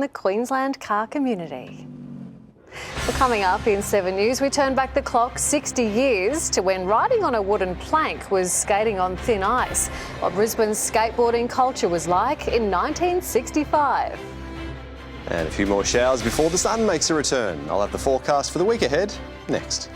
the Queensland car community. Well, coming up in 7 News, we turn back the clock 60 years to when riding on a wooden plank was skating on thin ice, what Brisbane's skateboarding culture was like in 1965. And a few more showers before the sun makes a return. I'll have the forecast for the week ahead next.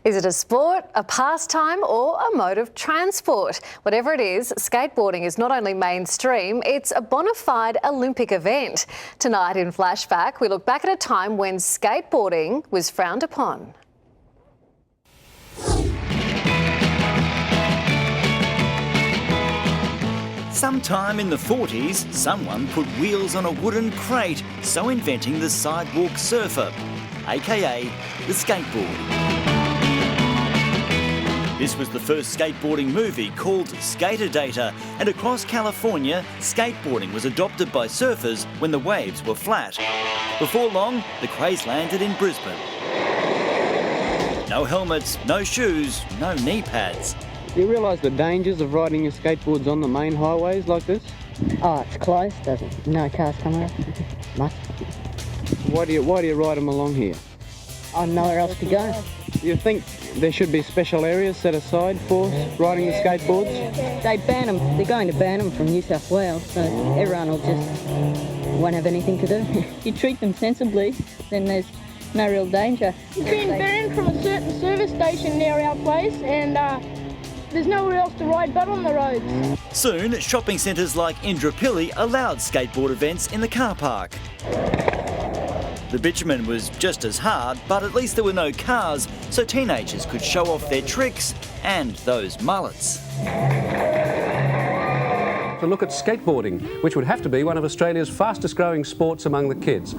Is it a sport, a pastime or a mode of transport? Whatever it is, skateboarding is not only mainstream, it's a bona fide Olympic event. Tonight in Flashback, we look back at a time when skateboarding was frowned upon. Sometime in the 40s, someone put wheels on a wooden crate, so inventing the sidewalk surfer, aka the skateboard. This was the first skateboarding movie called Skater Data, and across California, skateboarding was adopted by surfers when the waves were flat. Before long, the craze landed in Brisbane. No helmets, no shoes, no knee pads. You realise the dangers of riding your skateboards on the main highways like this? Oh, it's close, doesn't? No cars come around. Much. Why do you ride them along here? Oh, nowhere else to go. You think there should be special areas set aside for riding the skateboards? They ban them. They're going to ban them from New South Wales, so everyone won't have anything to do. If you treat them sensibly, then there's no real danger. It's been banned from a certain service station near our place, and there's nowhere else to ride but on the roads. Soon, shopping centres like Indooroopilly allowed skateboard events in the car park. The bitumen was just as hard, but at least there were no cars, so teenagers could show off their tricks and those mullets. To look at skateboarding, which would have to be one of Australia's fastest growing sports among the kids.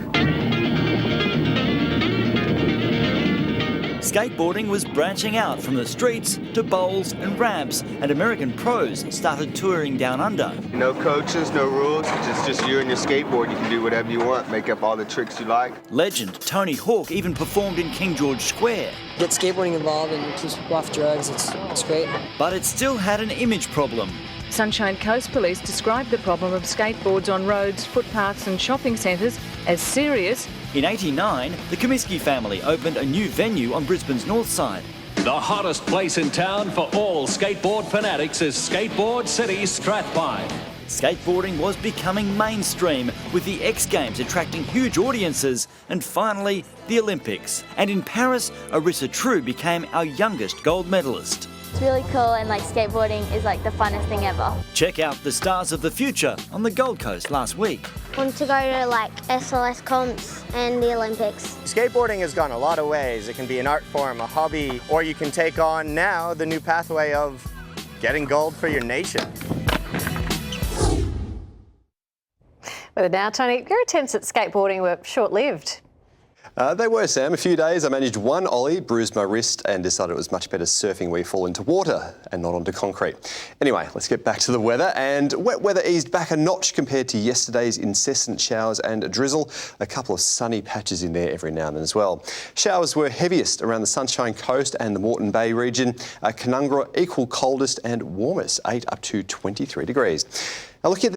Skateboarding was branching out from the streets to bowls and ramps, and American pros started touring down under. No coaches, no rules, it's just you and your skateboard. You can do whatever you want, make up all the tricks you like. Legend Tony Hawk even performed in King George Square. Get skateboarding involved and keep off drugs, it's great. But it still had an image problem. Sunshine Coast Police described the problem of skateboards on roads, footpaths and shopping centres as serious. In '89, the Comiskey family opened a new venue on Brisbane's north side. The hottest place in town for all skateboard fanatics is Skateboard City Strathpine. Skateboarding was becoming mainstream, with the X Games attracting huge audiences, and finally the Olympics. And in Paris, Arissa True became our youngest gold medalist. It's really cool, and skateboarding is the funnest thing ever. Check out the stars of the future on the Gold Coast last week. I want to go to SLS comps and the Olympics. Skateboarding has gone a lot of ways. It can be an art form, a hobby, or you can take on now the new pathway of getting gold for your nation. But now, Tony, your attempts at skateboarding were short-lived. They were, Sam. A few days I managed one ollie, bruised my wrist and decided it was much better surfing where you fall into water and not onto concrete. Anyway, let's get back to the weather. And wet weather eased back a notch compared to yesterday's incessant showers and drizzle. A couple of sunny patches in there every now and then as well. Showers were heaviest around the Sunshine Coast and the Moreton Bay region. Canungra equal coldest and warmest, 8 up to 23 degrees. Now looking at